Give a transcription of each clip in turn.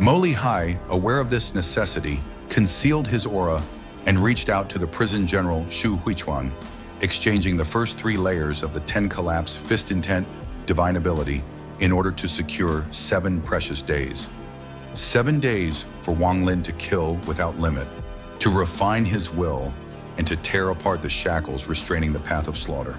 Mo Hai, aware of this necessity, concealed his aura and reached out to the prison general Xu Huichuan, exchanging the first 3 layers of the 10 collapse fist intent divine ability in order to secure 7 precious days. 7 days for Wang Lin to kill without limit, to refine his will, and to tear apart the shackles restraining the path of slaughter.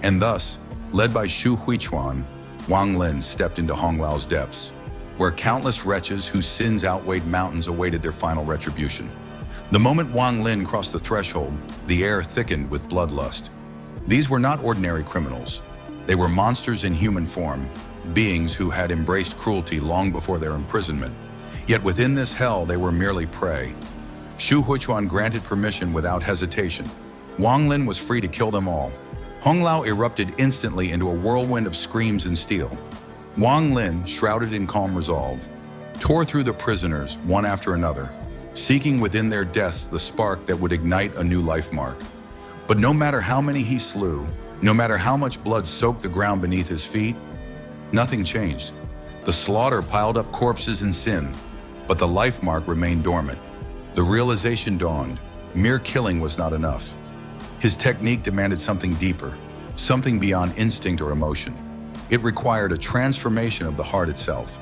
And thus, led by Xu Huichuan, Wang Lin stepped into Honglao's depths, where countless wretches whose sins outweighed mountains awaited their final retribution. The moment Wang Lin crossed the threshold, the air thickened with bloodlust. These were not ordinary criminals. They were monsters in human form, beings who had embraced cruelty long before their imprisonment. Yet within this hell, they were merely prey. Xu Huichuan granted permission without hesitation. Wang Lin was free to kill them all. Honglao erupted instantly into a whirlwind of screams and steel. Wang Lin, shrouded in calm resolve, tore through the prisoners one after another, seeking within their deaths the spark that would ignite a new life mark. But no matter how many he slew, no matter how much blood soaked the ground beneath his feet, nothing changed. The slaughter piled up corpses and sin, but the life mark remained dormant. The realization dawned, mere killing was not enough. His technique demanded something deeper, something beyond instinct or emotion. It required a transformation of the heart itself.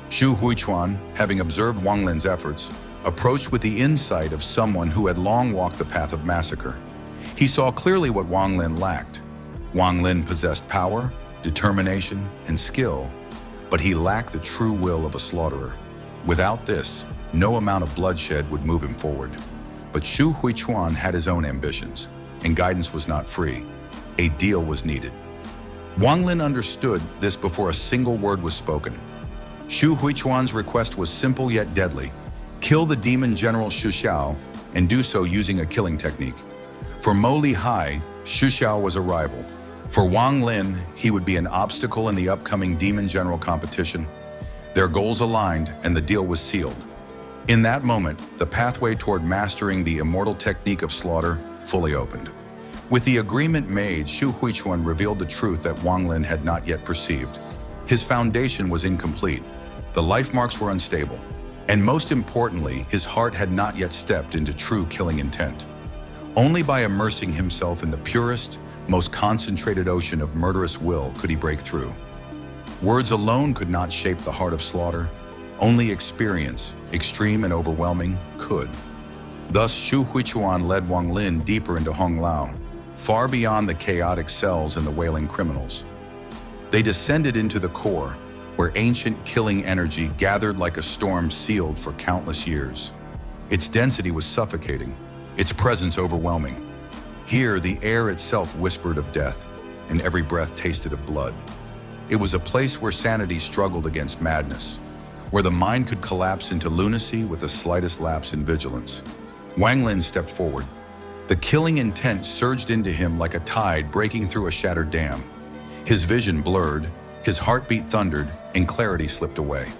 Xu Huichuan, having observed Wang Lin's efforts, approached with the insight of someone who had long walked the path of massacre. He saw clearly what Wang Lin lacked. Wang Lin possessed power, determination, and skill, but he lacked the true will of a slaughterer. Without this, no amount of bloodshed would move him forward. But Xu Huichuan had his own ambitions, and guidance was not free. A deal was needed. Wang Lin understood this before a single word was spoken. Xu Huichuan's request was simple yet deadly. Kill the demon general Xu Xiao, and do so using a killing technique. For Mo Hai, Xu Xiao was a rival. For Wang Lin, he would be an obstacle in the upcoming demon general competition. Their goals aligned, and the deal was sealed. In that moment, the pathway toward mastering the Immortal Technique of Slaughter fully opened. With the agreement made, Xu Huichuan revealed the truth that Wang Lin had not yet perceived. His foundation was incomplete, the life marks were unstable, and most importantly, his heart had not yet stepped into true killing intent. Only by immersing himself in the purest, most concentrated ocean of murderous will could he break through. Words alone could not shape the heart of slaughter. Only experience, extreme and overwhelming, could. Thus, Xu Huichuan led Wang Lin deeper into Honglao, far beyond the chaotic cells and the wailing criminals. They descended into the core, where ancient killing energy gathered like a storm sealed for countless years. Its density was suffocating, its presence overwhelming. Here, the air itself whispered of death, and every breath tasted of blood. It was a place where sanity struggled against madness, where the mind could collapse into lunacy with the slightest lapse in vigilance. Wang Lin stepped forward. The killing intent surged into him like a tide breaking through a shattered dam. His vision blurred, his heartbeat thundered, and clarity slipped away.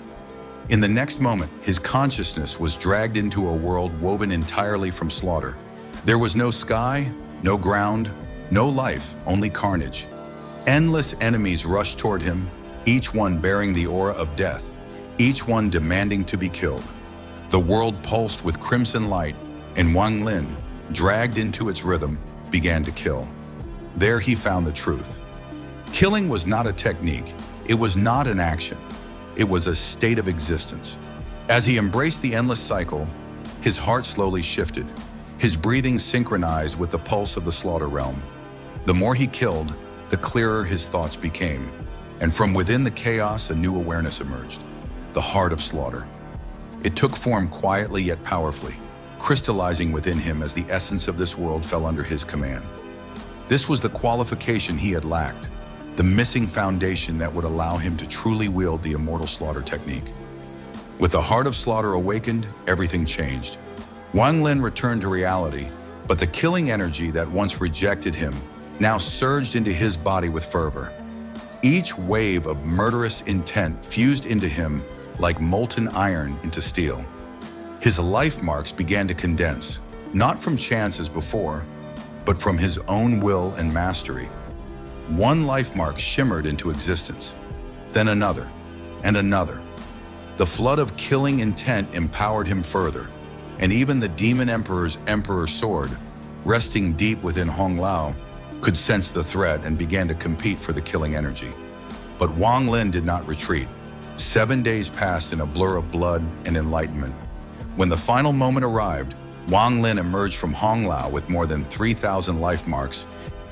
In the next moment, his consciousness was dragged into a world woven entirely from slaughter. There was no sky, no ground, no life, only carnage. Endless enemies rushed toward him, each one bearing the aura of death, each one demanding to be killed. The world pulsed with crimson light, and Wang Lin, dragged into its rhythm, began to kill. There he found the truth. Killing was not a technique, it was not an action, it was a state of existence. As he embraced the endless cycle, his heart slowly shifted, his breathing synchronized with the pulse of the slaughter realm. The more he killed, the clearer his thoughts became, and from within the chaos a new awareness emerged, the heart of slaughter. It took form quietly yet powerfully, crystallizing within him as the essence of this world fell under his command. This was the qualification he had lacked, the missing foundation that would allow him to truly wield the immortal slaughter technique. With the heart of slaughter awakened, everything changed. Wang Lin returned to reality, but the killing energy that once rejected him now surged into his body with fervor. Each wave of murderous intent fused into him like molten iron into steel. His life marks began to condense, not from chance as before, but from his own will and mastery. One life mark shimmered into existence, then another, and another. The flood of killing intent empowered him further, and even the demon emperor's emperor's sword, resting deep within Honglao, could sense the threat and began to compete for the killing energy. But Wang Lin did not retreat. 7 days passed in a blur of blood and enlightenment. When the final moment arrived, Wang Lin emerged from Honglao with more than 3,000 life marks,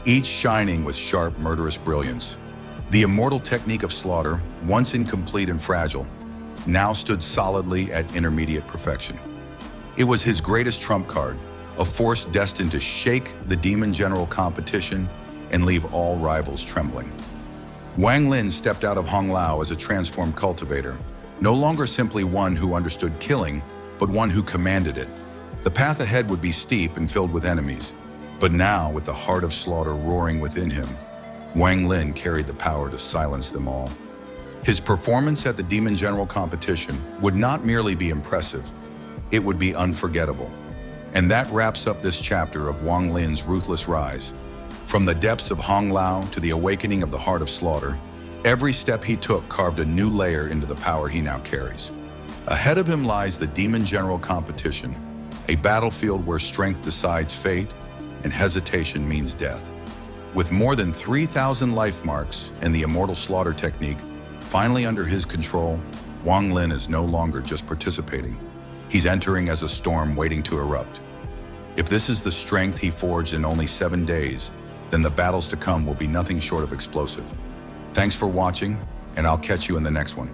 each shining with sharp, murderous brilliance. The Immortal Technique of Slaughter, once incomplete and fragile, now stood solidly at intermediate perfection. It was his greatest trump card, a force destined to shake the demon general competition and leave all rivals trembling. Wang Lin stepped out of Honglao as a transformed cultivator, no longer simply one who understood killing, but one who commanded it. The path ahead would be steep and filled with enemies, but now, with the heart of slaughter roaring within him, Wang Lin carried the power to silence them all. His performance at the Demon General competition would not merely be impressive, it would be unforgettable. And that wraps up this chapter of Wang Lin's ruthless rise. From the depths of Honglao to the awakening of the heart of slaughter, every step he took carved a new layer into the power he now carries. Ahead of him lies the Demon General competition, a battlefield where strength decides fate and hesitation means death. With more than 3,000 life marks and the Immortal Slaughter technique finally under his control, Wang Lin is no longer just participating. He's entering as a storm waiting to erupt. If this is the strength he forged in only 7 days, then the battles to come will be nothing short of explosive. Thanks for watching, and I'll catch you in the next one.